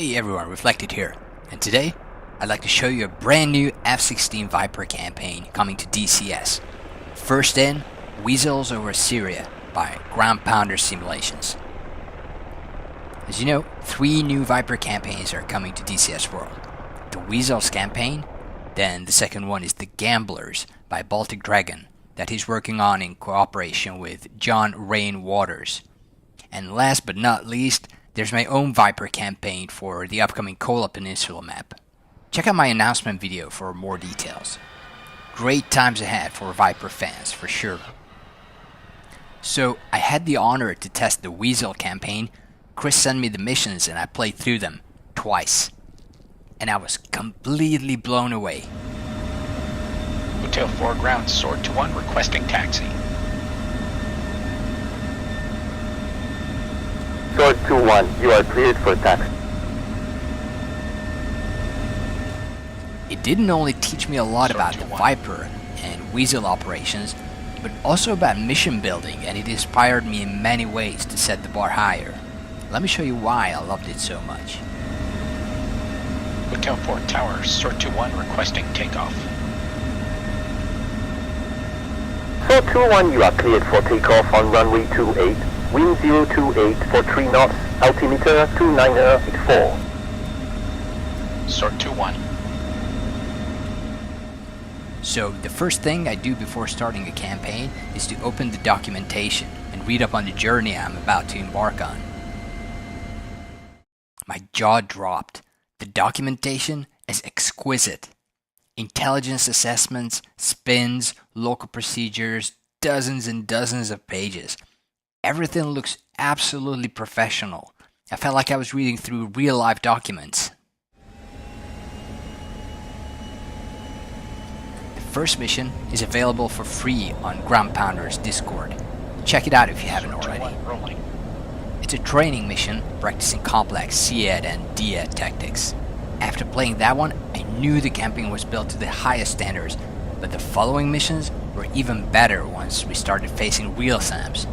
Hey everyone, Reflected here, and today I'd like to show you a brand new F-16 Viper campaign coming to DCS. First in, Weasels over Syria by Ground Pounder Simulations. As you know, 3 new Viper campaigns are coming to DCS World. The Weasels campaign, then the second one is The Gamblers by Baltic Dragon that he's working on in cooperation with John Rain Waters. And last but not least, there's my own Viper campaign for the upcoming Kola Peninsula map. Check out my announcement video for more details. Great times ahead for Viper fans, for sure. So, I had the honor to test the Weasel campaign. Chris sent me the missions and I played through them twice. And I was completely blown away. Hotel 4 ground, Sword to 1 requesting taxi. Sword 2-1, you are cleared for taxi. It didn't only teach me a lot about the Viper and Weasel operations, but also about mission building, and it inspired me in many ways to set the bar higher. Let me show you why I loved it so much. Hotel 4 tower, Sword 2-1 requesting takeoff. Sword 2-1, you are cleared for takeoff on runway 28. Wind 028 for 3 knots, altimeter 2984. Sword 2-1. So the first thing I do before starting a campaign is to open the documentation and read up on the journey I'm about to embark on. My jaw dropped. The documentation is exquisite. Intelligence assessments, spins, local procedures, dozens and dozens of pages. Everything looks absolutely professional. I felt like I was reading through real-life documents. The first mission is available for free on Ground Pounder's Discord. Check it out if you haven't already. It's a training mission practicing complex CED and DED tactics. After playing that one, I knew the campaign was built to the highest standards, but the following missions were even better once we started facing real SAMs.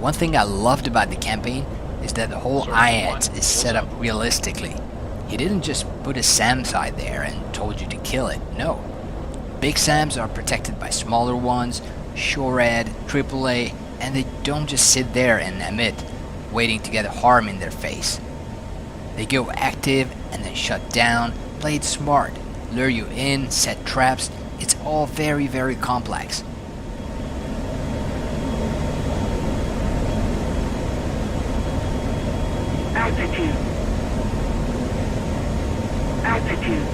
One thing I loved about the campaign is that the whole IADS is set up realistically. He didn't just put a SAM site there and told you to kill it, no. Big SAMs are protected by smaller ones, SHORAD, AAA, and they don't just sit there and emit, waiting to get harm in their face. They go active and then shut down, play it smart, lure you in, set traps. It's all very, very complex. Altitude. Altitude.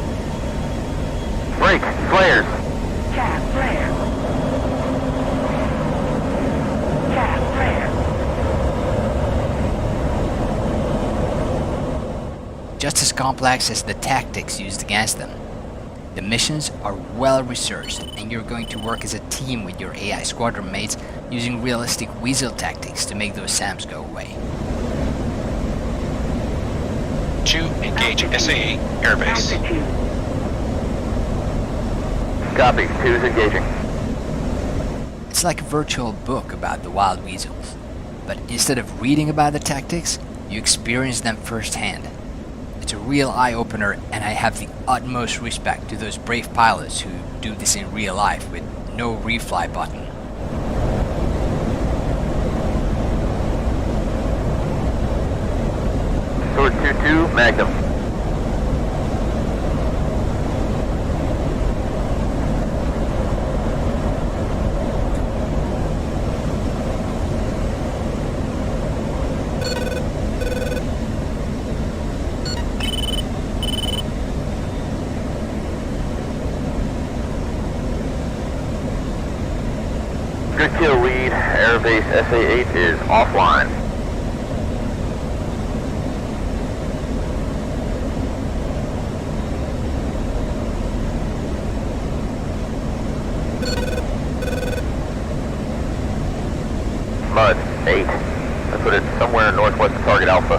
Break, flares. Tab flare. Tab flare. Just as complex as the tactics used against them. The missions are well researched, and you're going to work as a team with your AI squadron mates using realistic Weasel tactics to make those SAMs go away. 2 engage SAA airbase. Altitude. Copy, 2's engaging. It's like a virtual book about the wild weasels, but instead of reading about the tactics, you experience them firsthand. It's a real eye-opener, and I have the utmost respect to those brave pilots who do this in real life with no refly button. Sword 2-2, Magnum. Good kill lead, airbase SA-8 is offline. Mud, 8. I put it somewhere northwest of target Alpha.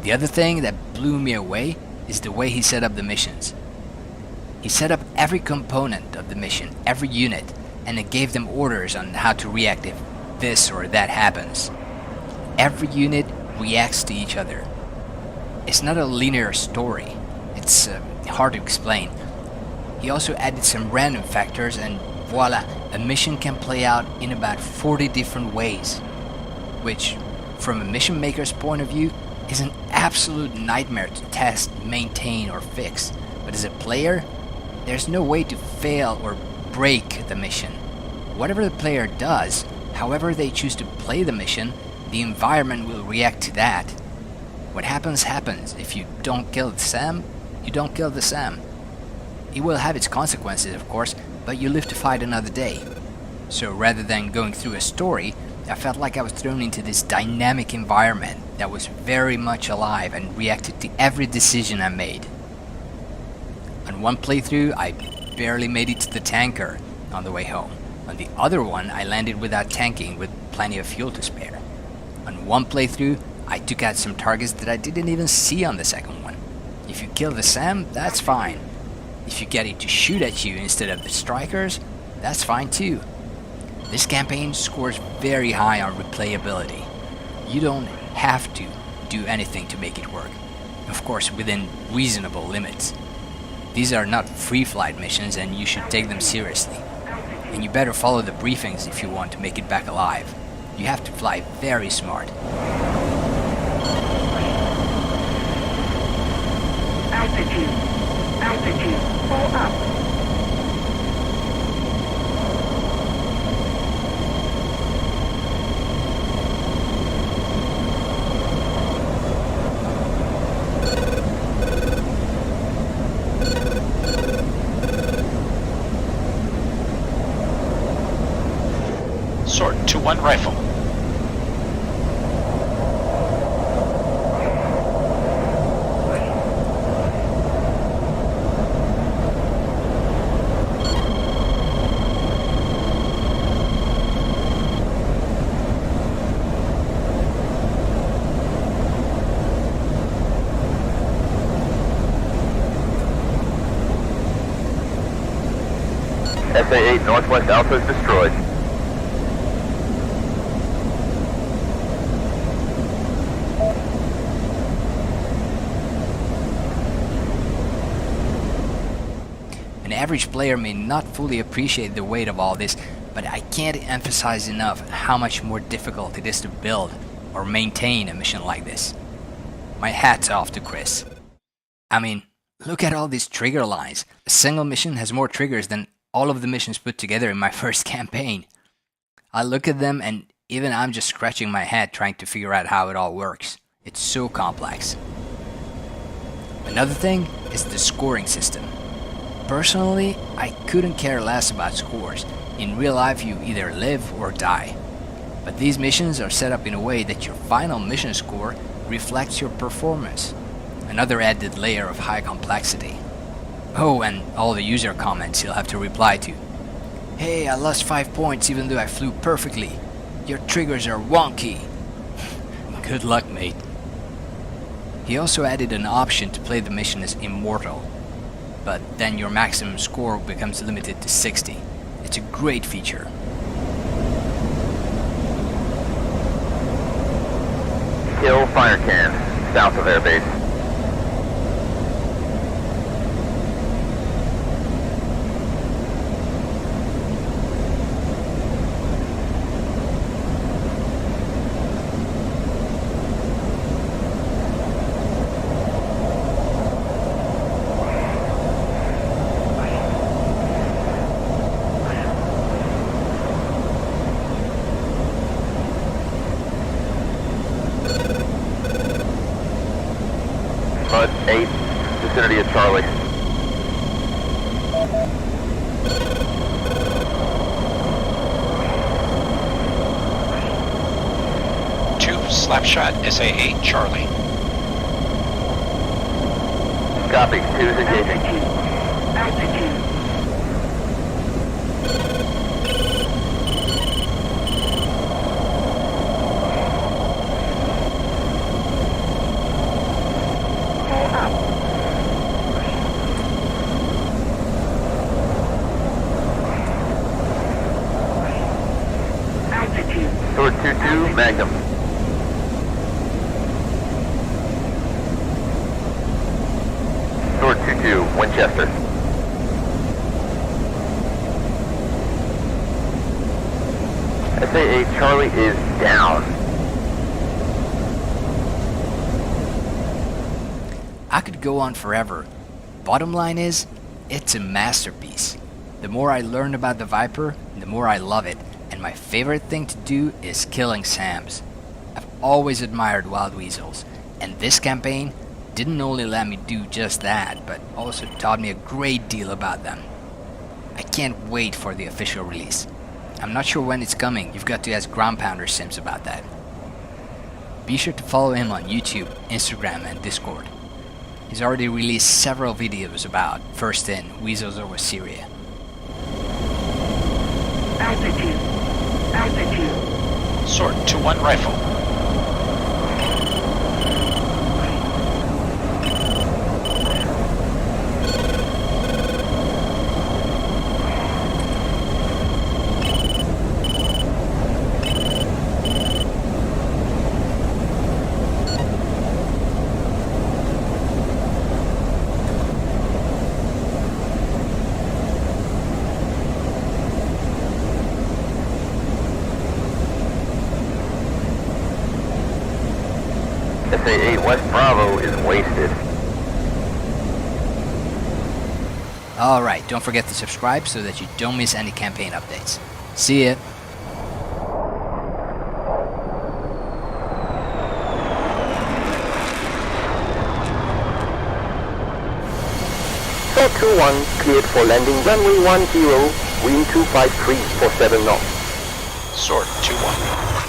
The other thing that blew me away is the way he set up the missions. He set up every component of the mission, every unit, and it gave them orders on how to react if this or that happens. every unit reacts to each other. It's not a linear story. It's hard to explain. He also added some random factors, and voila, a mission can play out in about 40 different ways, which, from a mission maker's point of view, is an absolute nightmare to test, maintain, or fix. But as a player, there's no way to fail or break the mission. Whatever the player does, however they choose to play the mission, the environment will react to that. What happens happens. If you don't kill the SAM, you don't kill the SAM. It will have its consequences, of course, but you live to fight another day. So rather than going through a story, I felt like I was thrown into this dynamic environment that was very much alive and reacted to every decision I made. On one playthrough, I barely made it to the tanker on the way home. On the other one, I landed without tanking with plenty of fuel to spare. On one playthrough, I took out some targets that I didn't even see on the second one. If you kill the SAM, that's fine. If you get it to shoot at you instead of the strikers, that's fine too. This campaign scores very high on replayability. You don't have to do anything to make it work. Of course, within reasonable limits. These are not free flight missions and you should take them seriously. And you better follow the briefings if you want to make it back alive. You have to fly very smart. Altitude, pull up. Sword 2-1 rifle. SA-8 Northwest Alpha is destroyed. An average player may not fully appreciate the weight of all this, but I can't emphasize enough how much more difficult it is to build or maintain a mission like this. My hat's off to Chris. I mean, look at all these trigger lines. A single mission has more triggers than all of the missions put together in my first campaign. I look at them and even I'm just scratching my head trying to figure out how it all works. It's so complex. Another thing is the scoring system. Personally, I couldn't care less about scores. In real life, you either live or die. But these missions are set up in a way that your final mission score reflects your performance. Another added layer of high complexity. Oh, and all the user comments you'll have to reply to. Hey, I lost 5 points even though I flew perfectly. Your triggers are wonky. Good luck, mate. He also added an option to play the mission as immortal. But then your maximum score becomes limited to 60. It's a great feature. Kill fire can, south of airbase. Mud 8, vicinity of Charlie. Two Slapshot SA-8 Charlie. Copy, 2's engaging. Altitude. Pull up. Altitude. Sword 2-2, Magnum. 2, Winchester. SA-8 Charlie is down. I could go on forever. Bottom line is, it's a masterpiece. The more I learn about the Viper, the more I love it, and my favorite thing to do is killing SAMs. I've always admired wild weasels, and this campaign didn't only let me do just that, but also taught me a great deal about them. I can't wait for the official release. I'm not sure when it's coming, you've got to ask Ground Pounder Sims about that. Be sure to follow him on YouTube, Instagram and Discord. He's already released several videos about First In, Weasels over Syria. Altitude. Altitude. Sword 2-1 rifle. SA-8 West Bravo is wasted. Alright, don't forget to subscribe so that you don't miss any campaign updates. See ya! Sword 2-1 cleared for landing runway 10, wind 253 for 7 knots. Sword 2-1.